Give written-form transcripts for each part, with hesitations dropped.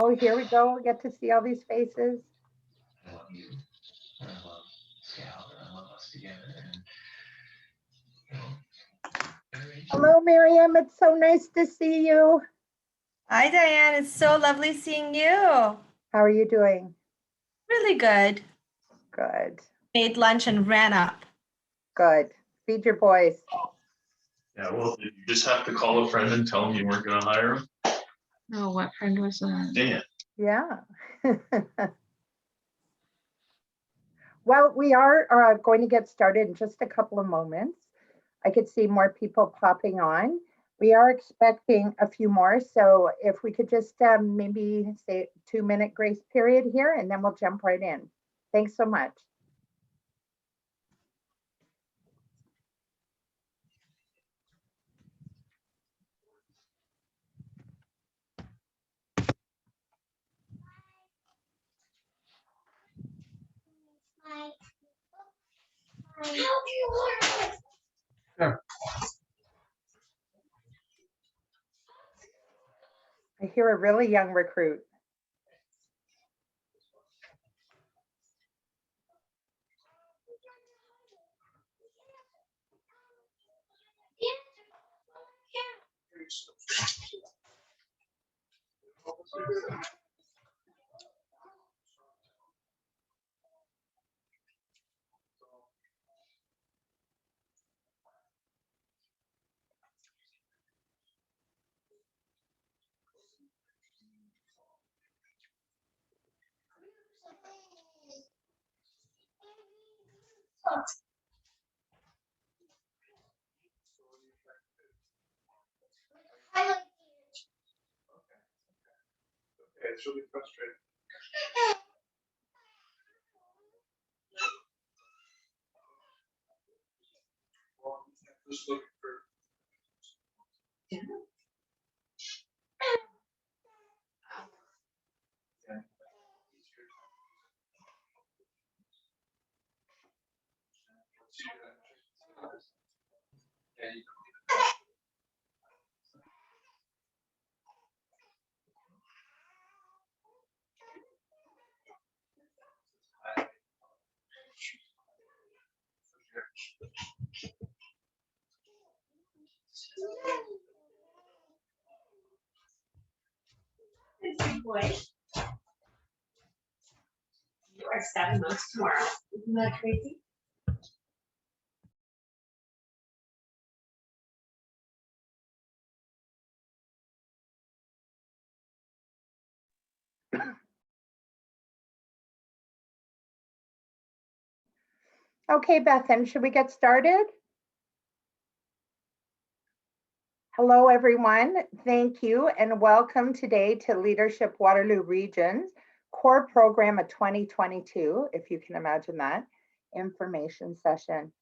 Oh, here we go. We get to see all these faces. I love you. And I love Scout. And I love us together. And, Hello, Miriam. It's so nice to see you. Hi, Diane. It's so lovely seeing you. How are you doing? Really good. Good. Made lunch and ran up. Good. Feed your boys. yeah, well, did you just have to call a friend and tell him you weren't going to hire him? No, what friend was that? Dang it. Yeah. Well, we are going to get started in just a couple of moments. I could see more people popping on. We are expecting a few more, so if we could just maybe say 2-minute grace period here, and then we'll jump right in. Thanks so much. Sure. I hear a really young recruit. It's really frustrating. Well, I'm just looking for. Good boy. You are 7 months tomorrow. Isn't that crazy? Okay, Bethan, should we get started? Hello, everyone. Thank you and welcome today to Leadership Waterloo Region's core program of 2022, if you can imagine that, information session.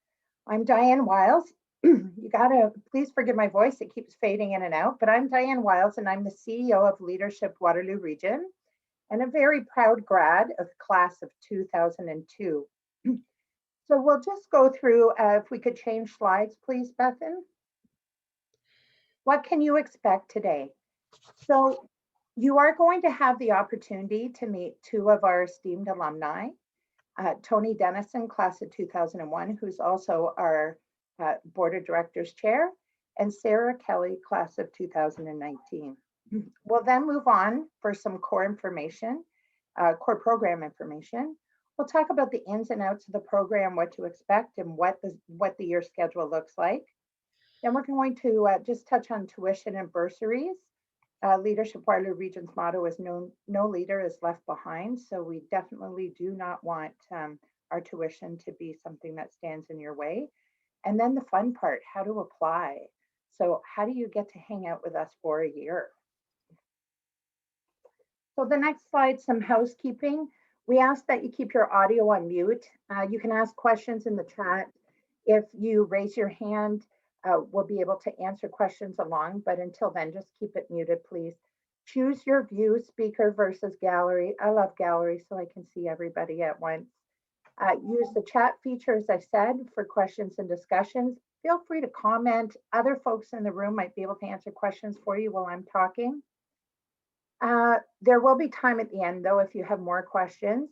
I'm Diane Wiles. You gotta, please forgive my voice, it keeps fading in and out, but I'm Diane Wiles and I'm the CEO of Leadership Waterloo Region and a very proud grad of class of 2002. So we'll just go through, if we could change slides, please, Bethan. What can you expect today? So you are going to have the opportunity to meet two of our esteemed alumni, Tony Dennison, class of 2001, who's also our board of directors chair, and Sarah Kelly, class of 2019. We'll then move on for some core information, core program information. We'll talk about the ins and outs of the program, what to expect, and what the year schedule looks like. Then we're going to just touch on tuition and bursaries. Leadership Waterloo Region's motto is no leader is left behind. So we definitely do not want our tuition to be something that stands in your way. And then the fun part, how to apply. So how do you get to hang out with us for a year? So the next slide, some housekeeping. We ask that you keep your audio on mute. You can ask questions in the chat. If you raise your hand, we'll be able to answer questions along, but until then, just keep it muted, please. Choose your view, speaker versus gallery. I love gallery so I can see everybody at once. Use the chat feature, as I said, for questions and discussions. Feel free to comment. Other folks in the room might be able to answer questions for you while I'm talking. There will be time at the end though, if you have more questions.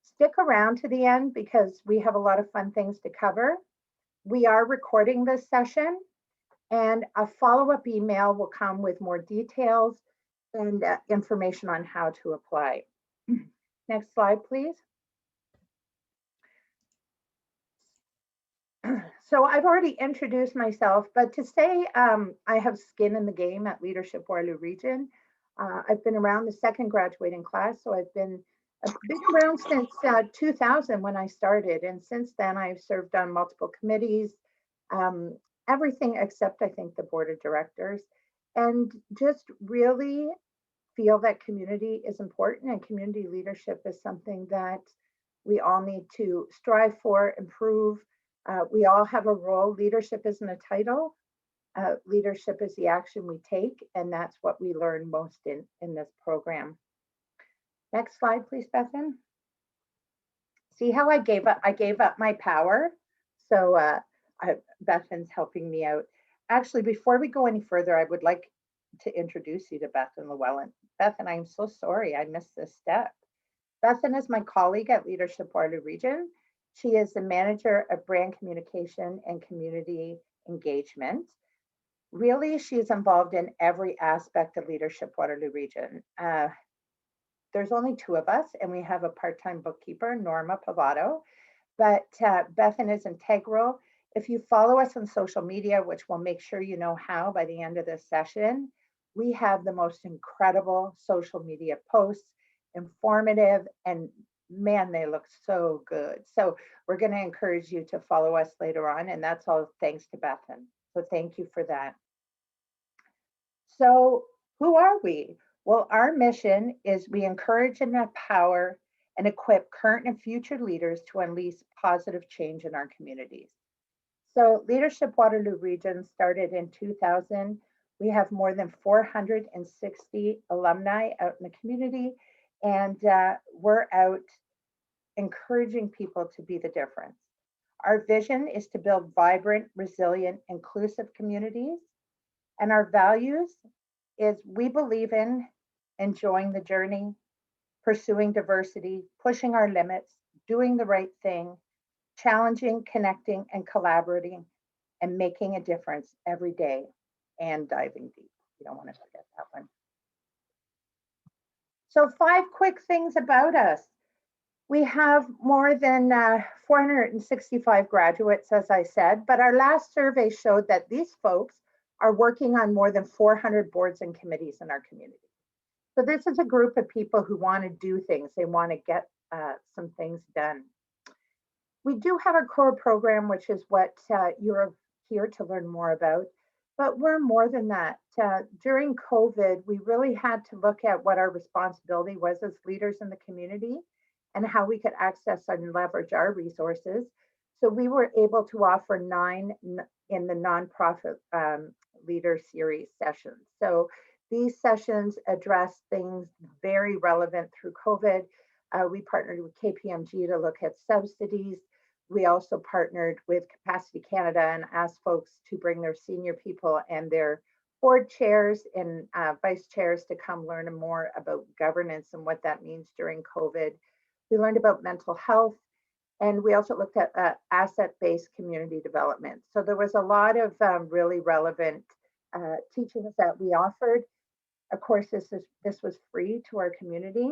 Stick around to the end because we have a lot of fun things to cover. We are recording this session and a follow-up email will come with more details and information on how to apply. Next slide, please. So I've already introduced myself, but to say I have skin in the game at Leadership Waterloo Region. I've been around the second graduating class, so I've been around since 2000 when I started. And since then, I've served on multiple committees, everything except I think the board of directors, and just really feel that community is important and community leadership is something that we all need to strive for, improve. We all have a role. Leadership isn't a title. Leadership is the action we take, and that's what we learn most in this program. Next slide, please, Bethan. See how I gave up my power? So Bethan's helping me out. Actually, before we go any further, I would like to introduce you to Bethan Llewellyn. Bethan, I'm so sorry I missed this step. Bethan is my colleague at Leadership Waterloo Region. She is the manager of brand communication and community engagement. Really, she is involved in every aspect of Leadership Waterloo Region. There's only two of us, and we have a part-time bookkeeper, Norma Pavato, but Bethan is integral. If you follow us on social media, which we'll make sure you know how by the end of this session, we have the most incredible social media posts, informative, and man, they look so good. So we're going to encourage you to follow us later on, and that's all thanks to Bethan. So thank you for that. So who are we? Well, our mission is we encourage and empower and equip current and future leaders to unleash positive change in our communities. So Leadership Waterloo Region started in 2000. We have more than 460 alumni out in the community, and we're out encouraging people to be the difference. Our vision is to build vibrant, resilient, inclusive communities. And our values is we believe in enjoying the journey, pursuing diversity, pushing our limits, doing the right thing, challenging, connecting, and collaborating, and making a difference every day, and diving deep. You don't want to forget that one. So 5 quick things about us. We have more than 465 graduates, as I said, but our last survey showed that these folks are working on more than 400 boards and committees in our community. So this is a group of people who want to do things. They want to get some things done. We do have a core program, which is what you're here to learn more about, but we're more than that. During COVID, we really had to look at what our responsibility was as leaders in the community and how we could access and leverage our resources. So we were able to offer 9 in the nonprofit leader series sessions. So these sessions address things very relevant through COVID. We partnered with KPMG to look at subsidies. We also partnered with Capacity Canada and asked folks to bring their senior people and their board chairs and vice chairs to come learn more about governance and what that means during COVID. We learned about mental health, and we also looked at asset-based community development. So there was a lot of really relevant teachings that we offered. Of course, this was free to our community.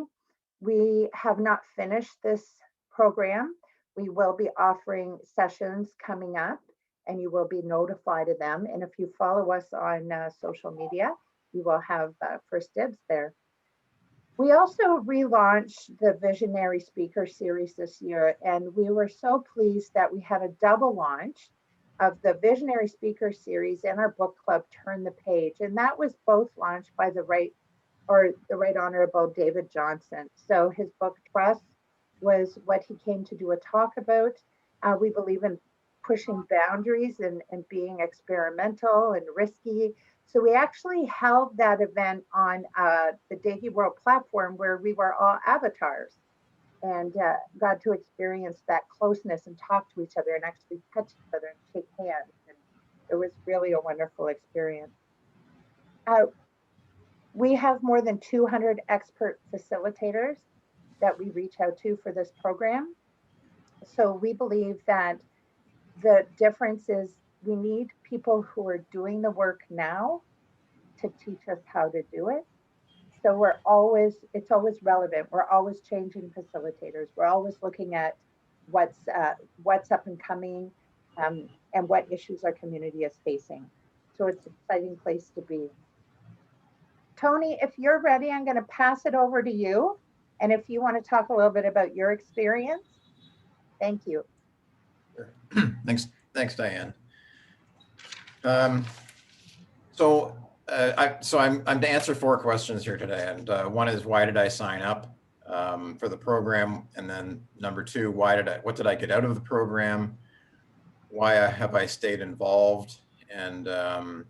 We have not finished this program. We will be offering sessions coming up, and you will be notified of them. And if you follow us on social media, you will have first dibs there. We also relaunched the Visionary Speaker Series this year, and we were so pleased that we had a double launch of the Visionary Speaker Series and our book club, Turn the Page. And that was both launched by the Right Honorable David Johnson. So his book, Trust, was what he came to do a talk about. We believe in pushing boundaries and being experimental and risky. So we actually held that event on the Digi World platform where we were all avatars and got to experience that closeness and talk to each other and actually touch each other and shake hands. And it was really a wonderful experience. We have more than 200 expert facilitators that we reach out to for this program. So we believe that the difference is we need people who are doing the work now to teach us how to do it. So it's always relevant. We're always changing facilitators. We're always looking at what's up and coming, and what issues our community is facing. So it's an exciting place to be. Tony, if you're ready, I'm going to pass it over to you. And if you want to talk a little bit about your experience, thank you. Sure. Thanks, Diane. So I'm to answer 4 questions here today, and one is, why did I sign up for the program? And then number 2, what did I get out of the program? Why have I stayed involved? And how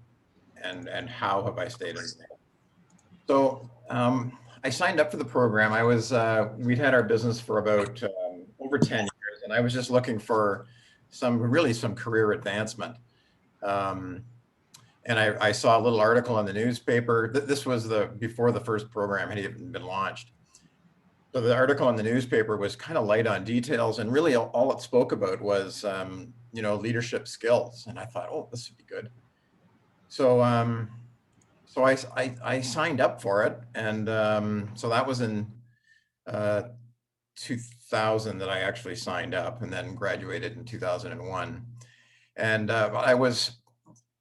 have I stayed involved? So I signed up for the program. We'd had our business for about over 10 years, and I was just looking for some career advancement. And I saw a little article in the newspaper. This was before the first program had even been launched. So the article in the newspaper was kind of light on details, and really all it spoke about was leadership skills. And I thought, oh, this would be good. So I signed up for it, and so that was in 2000 that I actually signed up, and then graduated in 2001. And I was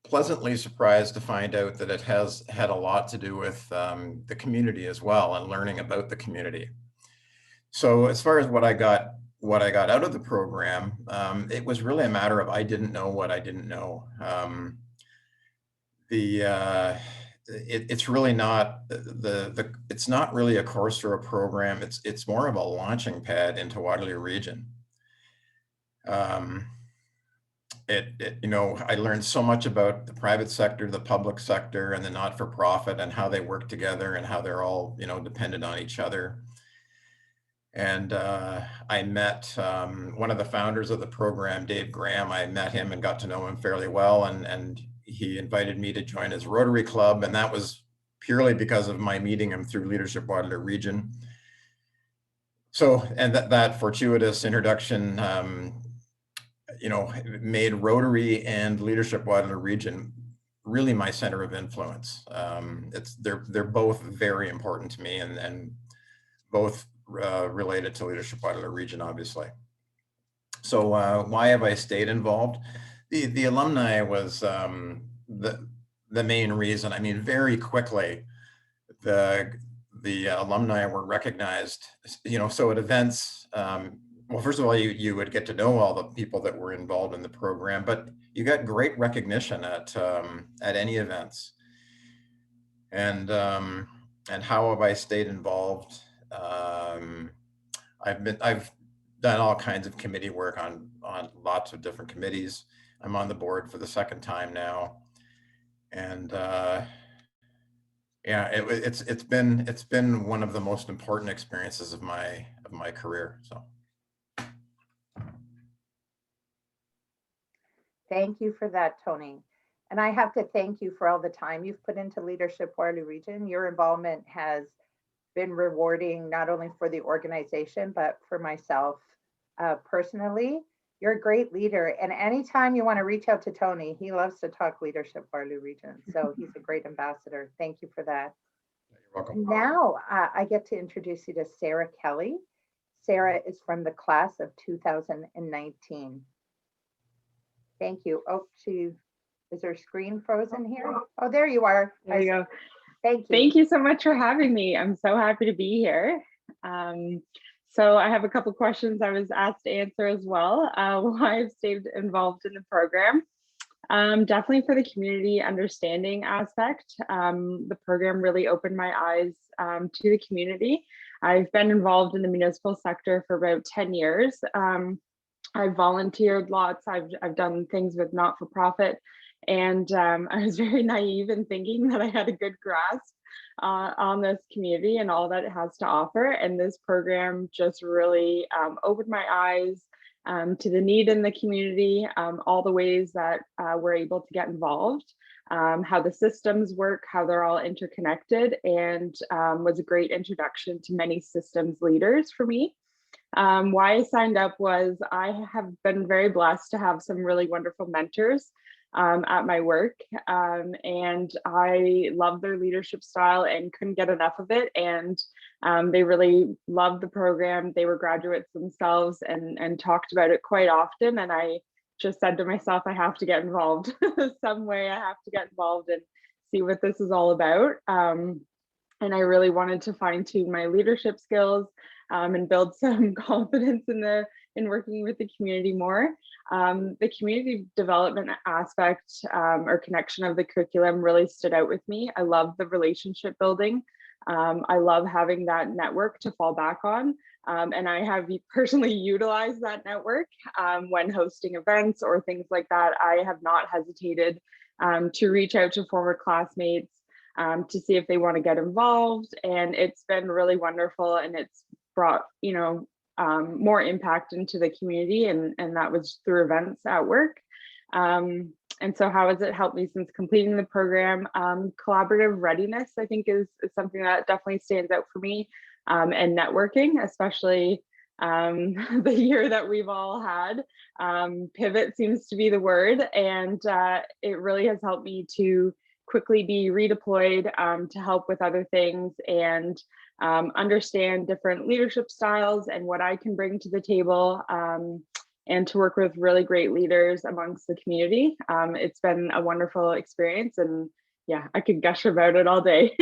pleasantly surprised to find out that it has had a lot to do with the community as well, and learning about the community. So as far as what I got out of the program, it was really a matter of I didn't know what I didn't know. It's really not it's not really a course or a program. It's more of a launching pad into Waterloo Region. I learned so much about the private sector, the public sector, and the not-for-profit, and how they work together, and how they're all dependent on each other. And I met one of the founders of the program, Dave Graham. I met him and got to know him fairly well, and he invited me to join his Rotary Club, and that was purely because of my meeting him through Leadership Waterloo Region. So, and that fortuitous introduction, made Rotary and Leadership Waterloo Region really my center of influence. They're both very important to me, and both related to Leadership Waterloo Region, obviously. So why have I stayed involved? The alumni was the main reason. I mean, very quickly, the alumni were recognized. So at events, well, first of all, you would get to know all the people that were involved in the program, but you got great recognition at any events. And how have I stayed involved? I've done all kinds of committee work on lots of different committees. I'm on the board for the 2nd time now, and yeah, it's been one of the most important experiences of my career. So. Thank you for that, Tony. And I have to thank you for all the time you've put into Leadership Waterloo Region. Your involvement has been rewarding, not only for the organization, but for myself personally. You're a great leader. And anytime you want to reach out to Tony, he loves to talk Leadership Waterloo Region. So he's a great ambassador. Thank you for that. You're welcome. Now I get to introduce you to Sarah Kelly. Sarah is from the class of 2019. Thank you. Oh, is her screen frozen here? Oh, there you are. There you go. Thank you. Thank you so much for having me. I'm so happy to be here. So I have a couple questions I was asked to answer as well. Why I've stayed involved in the program. Definitely for the community understanding aspect. The program really opened my eyes to the community. I've been involved in the municipal sector for about 10 years. I've volunteered lots. I've done things with not-for-profit, and I was very naive in thinking that I had a good grasp on this community and all that it has to offer. And this program just really opened my eyes to the need in the community, all the ways that we're able to get involved. how the systems work, how they're all interconnected, and was a great introduction to many systems leaders for me. Why I signed up was I have been very blessed to have some really wonderful mentors at my work, and I love their leadership style and couldn't get enough of it. And they really loved the program. They were graduates themselves and talked about it quite often. And I just said to myself, I have to get involved some way. I have to get involved and see what this is all about. And I really wanted to fine tune my leadership skills and build some confidence in working with the community more. The community development aspect or connection of the curriculum really stood out with me. I love the relationship building. I love having that network to fall back on. And I have personally utilized that network when hosting events or things like that. I have not hesitated to reach out to former classmates to see if they want to get involved. And it's been really wonderful, and it's brought, more impact into the community, and that was through events at work. And so how has it helped me since completing the program? Collaborative readiness, I think, is something that definitely stands out for me, and networking, especially the year that we've all had. Pivot seems to be the word, and it really has helped me to quickly be redeployed to help with other things and understand different leadership styles and what I can bring to the table, and to work with really great leaders amongst the community. It's been a wonderful experience, and yeah, I could gush about it all day.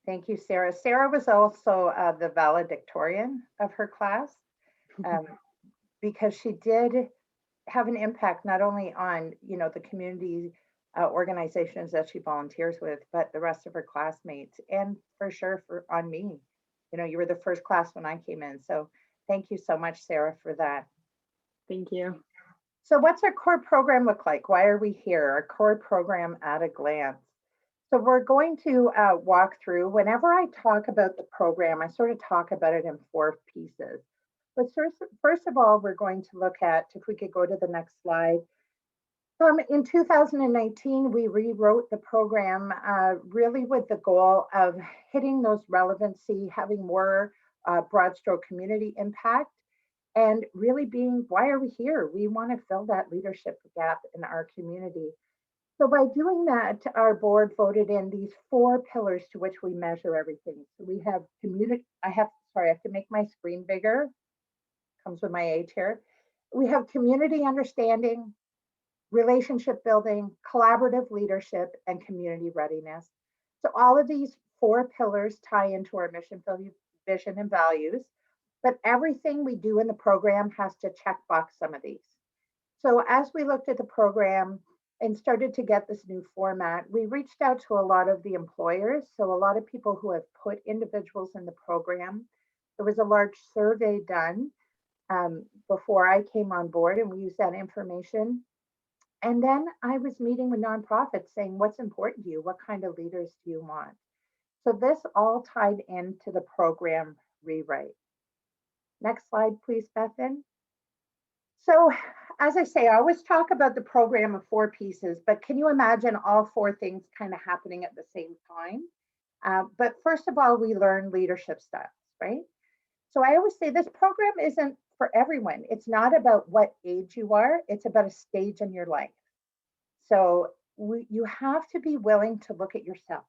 Thank you, Sarah. Sarah was also the valedictorian of her class, because she did have an impact not only on, the community organizations that she volunteers with, but the rest of her classmates, and for sure on me. You were the first class when I came in. So thank you so much, Sarah, for that. Thank you. So what's our core program look like? Why are we here? Our core program at a glance. So we're going to walk through, whenever I talk about the program, I sort of talk about it in 4 pieces. But first of all, we're going to look at, if we could go to the next slide. In 2019, we rewrote the program really with the goal of hitting those relevancy, having more broad stroke community impact, and really being, why are we here? We want to fill that leadership gap in our community. So by doing that, our board voted in these 4 pillars to which we measure everything. So we have community, I have to make my screen bigger. Comes with my age here. We have community understanding, relationship building, collaborative leadership, and community readiness. So all of these 4 pillars tie into our mission, vision, and values, but everything we do in the program has to check box some of these. So as we looked at the program and started to get this new format, we reached out to a lot of the employers. So a lot of people who have put individuals in the program. There was a large survey done before I came on board, and we used that information. And then I was meeting with nonprofits saying, what's important to you? What kind of leaders do you want? So this all tied into the program rewrite. Next slide, please, Bethan. So as I say, I always talk about the program of 4 pieces, but can you imagine all 4 things kind of happening at the same time? But first of all, we learn leadership styles, right? So I always say this program isn't for everyone. It's not about what age you are, it's about a stage in your life. So you have to be willing to look at yourself.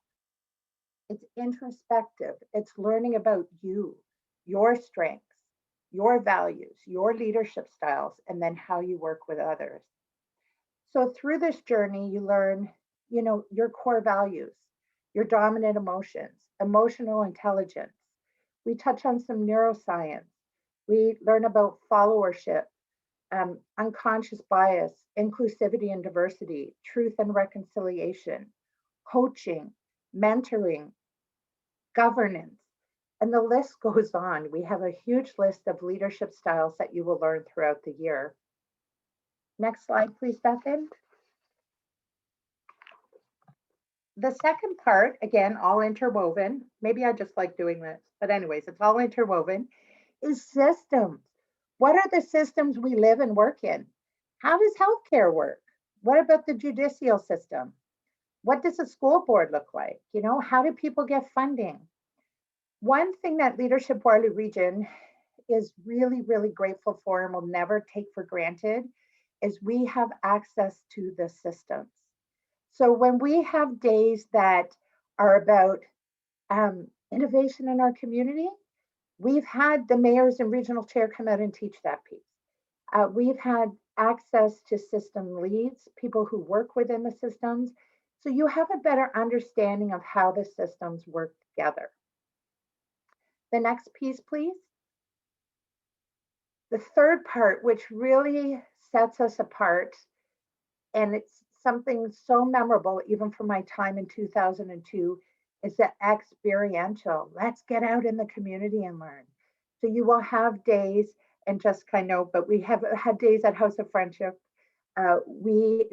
It's introspective. It's learning about you, your strengths, your values, your leadership styles, and then how you work with others. So through this journey, you learn, your core values, your dominant emotions, emotional intelligence. We touch on some neuroscience. We learn about followership, unconscious bias, inclusivity and diversity, truth and reconciliation, coaching, mentoring, governance, and the list goes on. We have a huge list of leadership styles that you will learn throughout the year. Next slide, please, Bethan. The second part, again, all interwoven. Maybe I just like doing this, but anyways, it's all interwoven, is systems. What are the systems we live and work in? How does healthcare work? What about the judicial system? What does a school board look like? You know, how do people get funding? One thing that Leadership Waterloo Region is really, really grateful for and will never take for granted is we have access to the systems. So when we have days that are about innovation in our community, we've had the mayors and regional chair come out and teach that piece. We've had access to system leads, people who work within the systems. So you have a better understanding of how the systems work together. The next piece, please. The third part, which really sets us apart, and it's something so memorable, even from my time in 2002, is the experiential. Let's get out in the community and learn. So you will have days, and Jessica, I know, but we have had days at House of Friendship. We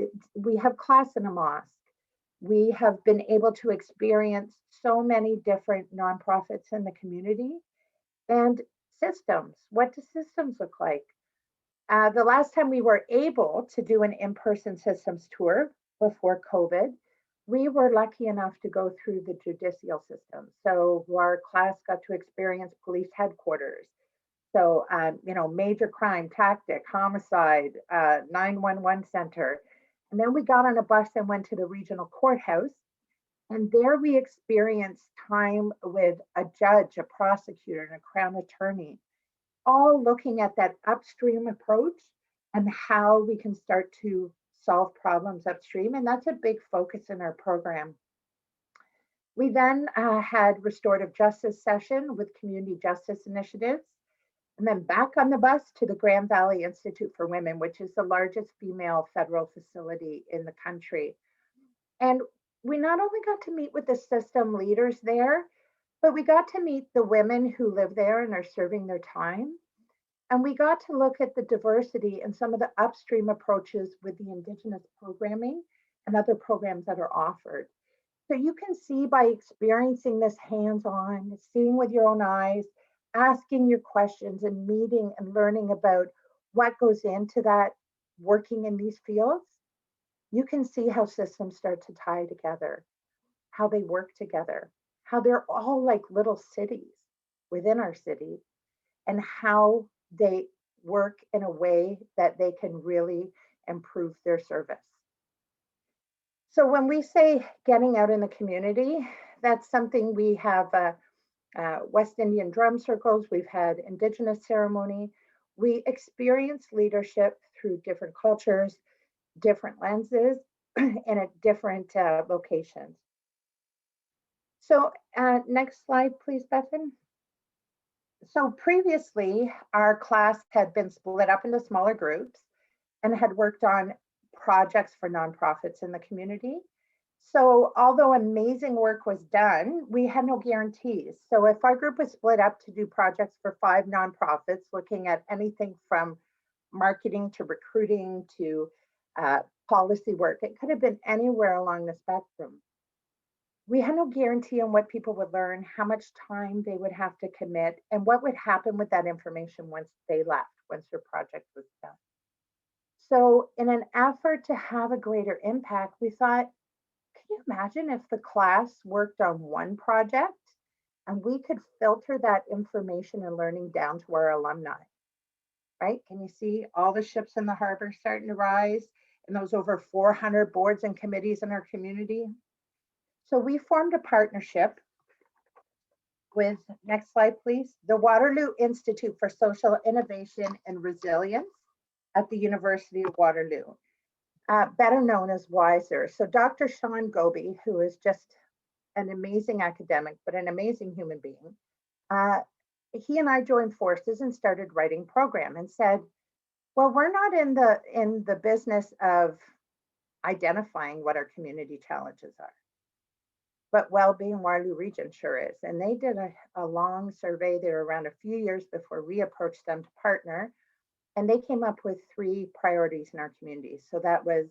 have class in a mosque. We have been able to experience so many different nonprofits in the community and systems. What do systems look like? The last time we were able to do an in-person systems tour before COVID, we were lucky enough to go through the judicial system. So our class got to experience police headquarters. So, you know, major crime, tactic, homicide, 911 center. And then we got on a bus and went to the regional courthouse. And there we experienced time with a judge, a prosecutor, and a crown attorney, all looking at that upstream approach and how we can start to solve problems upstream. And that's a big focus in our program. We then had restorative justice session with community justice initiatives. And then back on the bus to the Grand Valley Institute for Women, which is the largest female federal facility in the country. And we not only got to meet with the system leaders there, but we got to meet the women who live there and are serving their time. And we got to look at the diversity and some of the upstream approaches with the Indigenous programming and other programs that are offered. So you can see by experiencing this hands-on, seeing with your own eyes, asking your questions and meeting and learning about what goes into that working in these fields, you can see how systems start to tie together, how they work together, how they're all like little cities within our city, and how they work in a way that they can really improve their service. So when we say getting out in the community, that's something we have West Indian drum circles, we've had Indigenous ceremony. We experience leadership through different cultures, different lenses, and at different locations. So next slide, please, Bethan. So previously, our class had been split up into smaller groups and had worked on projects for nonprofits in the community. So although amazing work was done, we had no guarantees. So if our group was split up to do projects for 5 nonprofits, looking at anything from marketing to recruiting to policy work, it could have been anywhere along the spectrum. We had no guarantee on what people would learn, how much time they would have to commit, and what would happen with that information once they left, once their project was done. So in an effort to have a greater impact, we thought, can you imagine if the class worked on one project and we could filter that information and learning down to our alumni, right? Can you see all the ships in the harbor starting to rise and those over 400 boards and committees in our community? So we formed a partnership with, next slide, please, the Waterloo Institute for Social Innovation and Resilience at the University of Waterloo, better known as WISER. So Dr. Sean Goby, who is just an amazing academic, but an amazing human being, he and I joined forces and started writing program and said, well, we're not in the business of identifying what our community challenges are, but well-being Waterloo Region sure is. And they did a long survey. They were around a few years before we approached them to partner. And they came up with 3 priorities in our community. So that was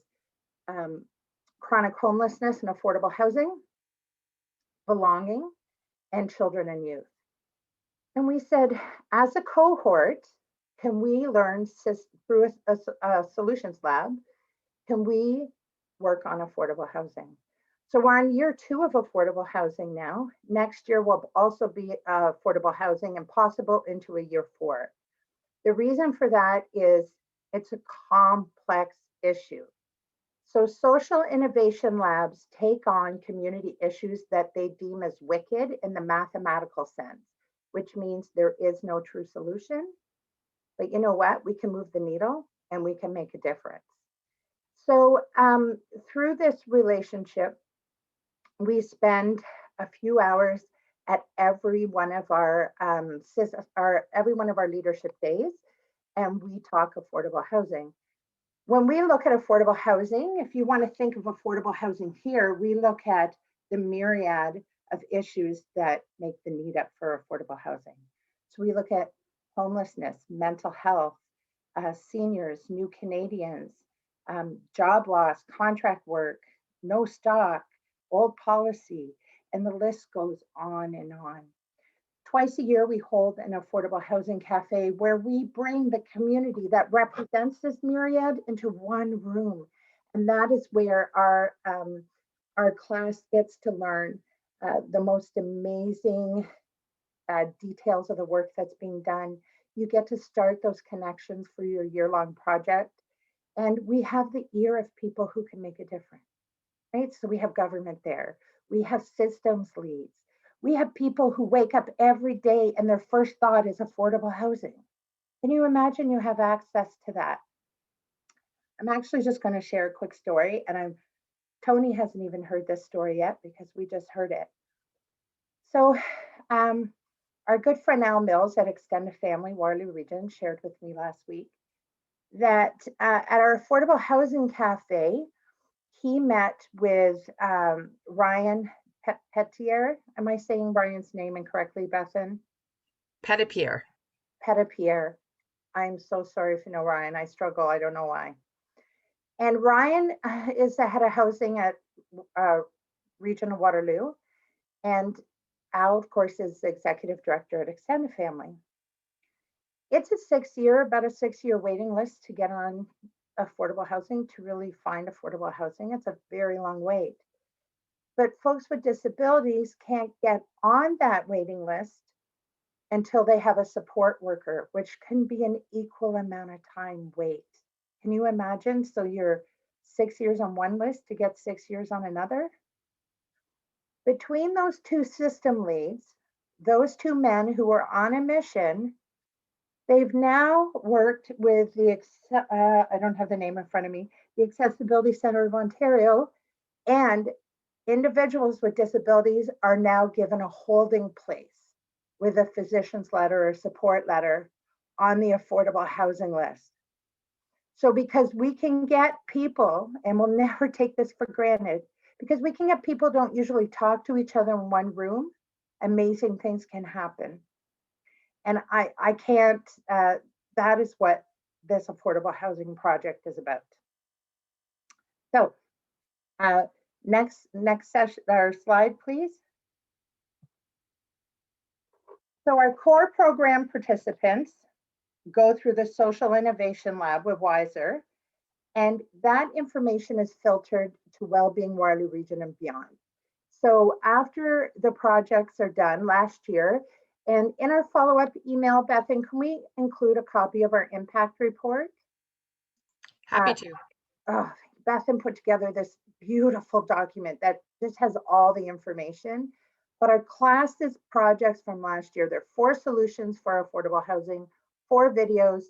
chronic homelessness and affordable housing, belonging, and children and youth. And we said, as a cohort, can we learn through a solutions lab, can we work on affordable housing? So we're on year 2 of affordable housing now. Next year will also be affordable housing and possible into a year 4. The reason for that is it's a complex issue. So social innovation labs take on community issues that they deem as wicked in the mathematical sense, which means there is no true solution. But you know what? We can move the needle and we can make a difference. So through this relationship, we spend a few hours at every one of our leadership days, and we talk affordable housing. When we look at affordable housing, if you want to think of affordable housing here, we look at the myriad of issues that make the need up for affordable housing. So we look at homelessness, mental health, seniors, new Canadians, job loss, contract work, no stock, old policy, and the list goes on and on. Twice a year, we hold an affordable housing cafe where we bring the community that represents this myriad into one room. And that is where our class gets to learn the most amazing details of the work that's being done. You get to start those connections for your year-long project. And we have the ear of people who can make a difference, right? So we have government there. We have systems leads. We have people who wake up every day and their first thought is affordable housing. Can you imagine you have access to that? I'm actually just going to share a quick story, and Tony hasn't even heard this story yet because we just heard it. So our good friend Al Mills at Extended Family Waterloo Region shared with me last week that at our affordable housing cafe, he met with Ryan Petier. Am I saying Ryan's name incorrectly, Bethan? Petitpierre. Petitpierre. I'm so sorry if you know Ryan. I struggle. I don't know why. And Ryan is the head of housing at Region of Waterloo. And Al, of course, is the executive director at Extended Family. It's about a 6-year waiting list to get on affordable housing, to really find affordable housing. It's a very long wait. But folks with disabilities can't get on that waiting list until they have a support worker, which can be an equal amount of time wait. Can you imagine? So you're 6 years on one list to get 6 years on another. Between those two system leads, those two men who were on a mission, they've now worked with I don't have the name in front of me, the Accessibility Centre of Ontario, and individuals with disabilities are now given a holding place with a physician's letter or support letter on the affordable housing list. So because we can get people, and we'll never take this for granted, because we can get people who don't usually talk to each other in one room, amazing things can happen. And I can't, that is what this affordable housing project is about. So next session, or slide, please. So our core program participants go through the Social Innovation Lab with Wiser, and that information is filtered to Wellbeing Waterloo Region and beyond. So after the projects are done last year, and in our follow-up email, Bethan, can we include a copy of our impact report? Happy to. Bethan put together this beautiful document that just has all the information. But our classes projects from last year, there are 4 solutions for affordable housing, 4 videos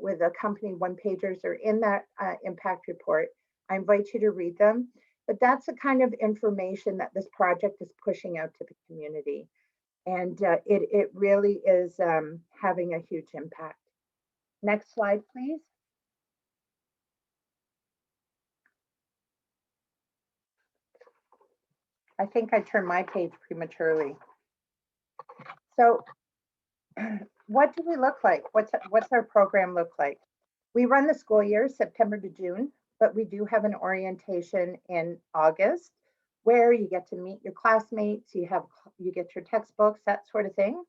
with accompanying one-pagers are in that impact report. I invite you to read them. But that's the kind of information that this project is pushing out to the community. And it really is having a huge impact. Next slide, please. I think I turned my page prematurely. So what do we look like? What's our program look like? We run the school year September to June, but we do have an orientation in August where you get to meet your classmates, you get your textbooks, that sort of thing.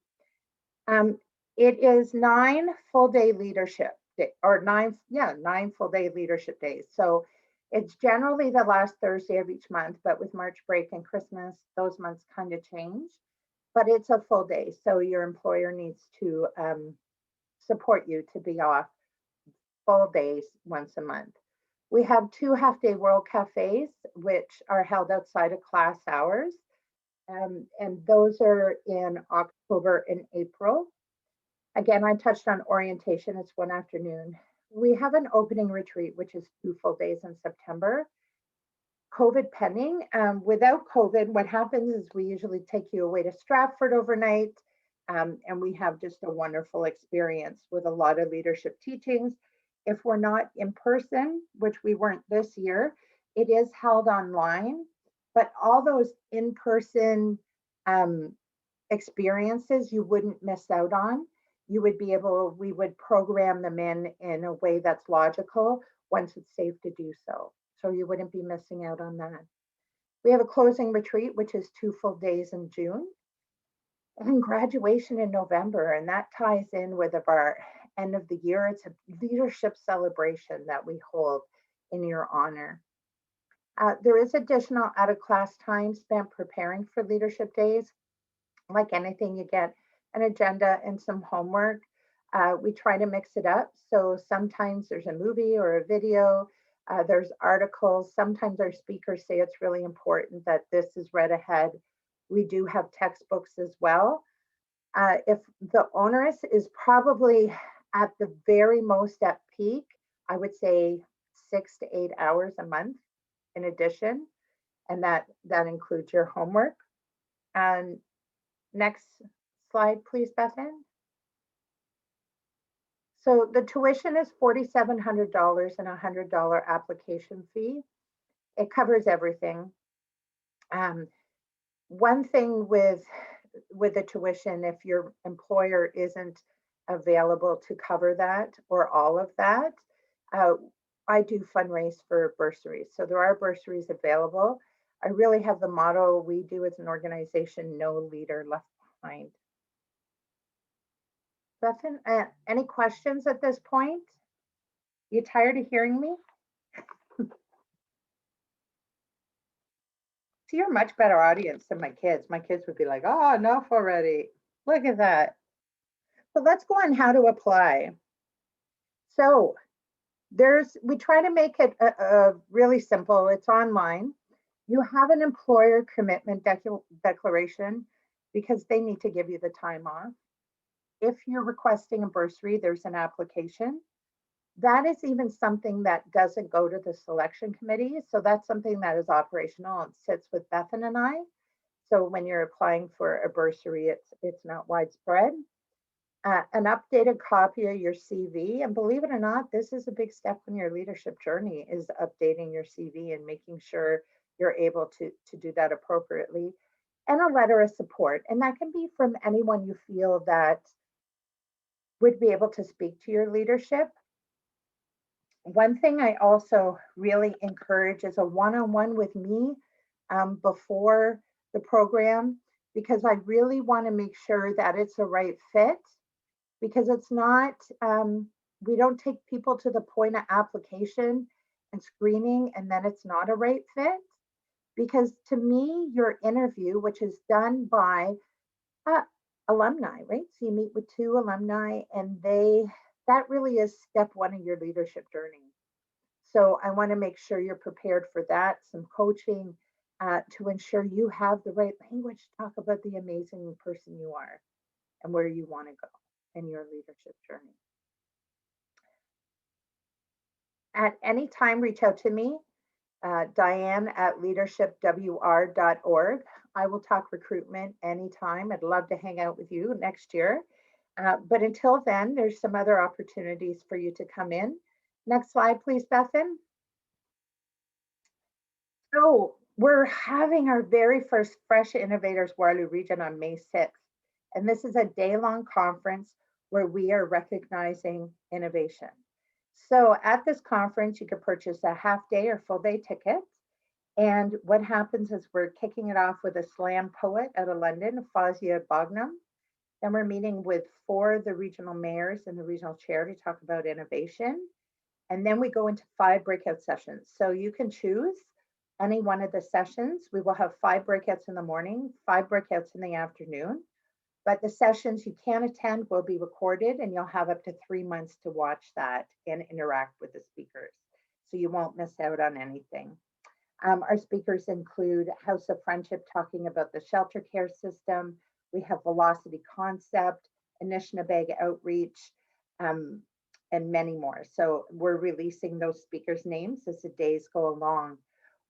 It is 9 full-day leadership or 9 full-day leadership days. So it's generally the last Thursday of each month, but with March break and Christmas, those months kind of change. But it's a full day, so your employer needs to support you to be off full days once a month. We have 2 half-day World Cafes, which are held outside of class hours. And those are in October and April. Again, I touched on orientation, it's one afternoon. We have an opening retreat, which is 2 full days in September. COVID pending. Without COVID, what happens is we usually take you away to Stratford overnight, and we have just a wonderful experience with a lot of leadership teachings. If we're not in person, which we weren't this year, it is held online, but all those in-person experiences you wouldn't miss out on. You would be able, we would program them in a way that's logical once it's safe to do so. So you wouldn't be missing out on that. We have a closing retreat, which is 2 full days in June, and graduation in November. And that ties in with our end of the year. It's a leadership celebration that we hold in your honor. There is additional out-of-class time spent preparing for leadership days. Like anything, you get an agenda and some homework. We try to mix it up. So sometimes there's a movie or a video, there's articles. Sometimes our speakers say it's really important that this is read ahead. We do have textbooks as well. If the onerous is probably at the very most at peak, I would say 6 to 8 hours a month in addition, and that includes your homework. And next slide, please, Bethan. So the tuition is $4,700 and a $100 application fee. It covers everything. One thing with the tuition, if your employer isn't available to cover that or all of that, I do fundraise for bursaries. So there are bursaries available. I really have the motto we do as an organization, no leader left behind. Bethan, any questions at this point? You tired of hearing me? See, you're a much better audience than my kids. My kids would be like, oh, enough already. Look at that. So let's go on how to apply. So we try to make it really simple. It's online. You have an employer commitment declaration because they need to give you the time off. If you're requesting a bursary, there's an application. That is even something that doesn't go to the selection committee. So that's something that is operational and sits with Bethan and I. So when you're applying for a bursary, it's not widespread. An updated copy of your CV. And believe it or not, this is a big step in your leadership journey, is updating your CV and making sure you're able to do that appropriately. And a letter of support. And that can be from anyone you feel that would be able to speak to your leadership. One thing I also really encourage is a one-on-one with me before the program, because I really want to make sure that it's a right fit, because it's not, we don't take people to the point of application and screening and then it's not a right fit. Because to me, your interview, which is done by alumni, right? So you meet with 2 alumni and that really is step 1 of your leadership journey. So I want to make sure you're prepared for that, some coaching to ensure you have the right language to talk about the amazing person you are and where you want to go in your leadership journey. At any time, reach out to me, Diane at leadershipwr.org. I will talk recruitment anytime. I'd love to hang out with you next year. But until then, there's some other opportunities for you to come in. Next slide, please, Bethan. So we're having our very first Fresh Innovators Waterloo Region on May 6th. And this is a day-long conference where we are recognizing innovation. So at this conference, you could purchase a half-day or full-day ticket. And what happens is we're kicking it off with a slam poet out of London, Fawzia Bognam. Then we're meeting with 4 of the regional mayors and the regional chair to talk about innovation. And then we go into 5 breakout sessions. So you can choose any one of the sessions. We will have 5 breakouts in the morning, 5 breakouts in the afternoon. But the sessions you can attend will be recorded, and you'll have up to 3 months to watch that and interact with the speakers. So you won't miss out on anything. Our speakers include House of Friendship talking about the shelter care system. We have Velocity Concept, Anishinaabe Outreach, and many more. So we're releasing those speakers' names as the days go along.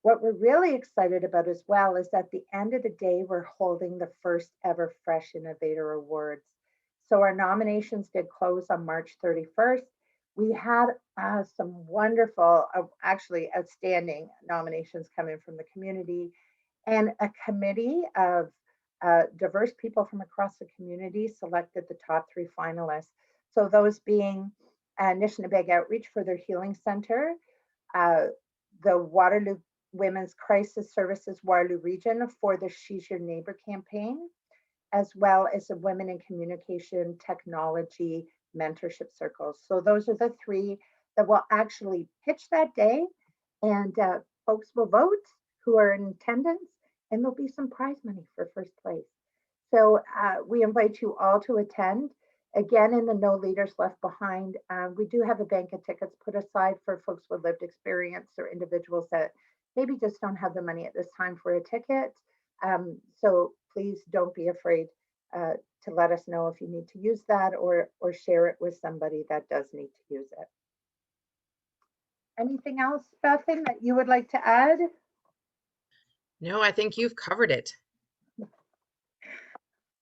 What we're really excited about as well is at the end of the day, we're holding the first ever Fresh Innovator Awards. So our nominations did close on March 31st. We had some wonderful, actually outstanding nominations coming from the community, and a committee of diverse people from across the community selected the top 3 finalists. So those being Anishinaabe Outreach for their Healing Center, the Waterloo Women's Crisis Services Waterloo Region for the She's Your Neighbor campaign, as well as the Women in Communication Technology Mentorship Circles. So those are the 3 that will actually pitch that day, and folks will vote who are in attendance, and there'll be some prize money for first place. So we invite you all to attend. Again, in the No Leaders Left Behind, we do have a bank of tickets put aside for folks with lived experience or individuals that maybe just don't have the money at this time for a ticket. So please don't be afraid to let us know if you need to use that, or share it with somebody that does need to use it. Anything else, Bethan, that you would like to add? No, I think you've covered it.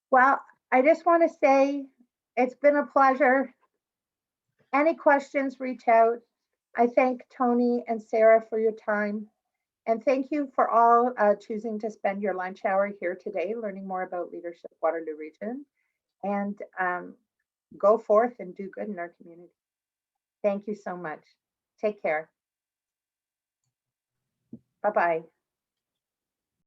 Well, I just want to say it's been a pleasure. Any questions, reach out. I thank Tony and Sarah for your time. And thank you for all choosing to spend your lunch hour here today, learning more about Leadership Waterloo Region. And go forth and do good in our community. Thank you so much. Take care. Bye-bye.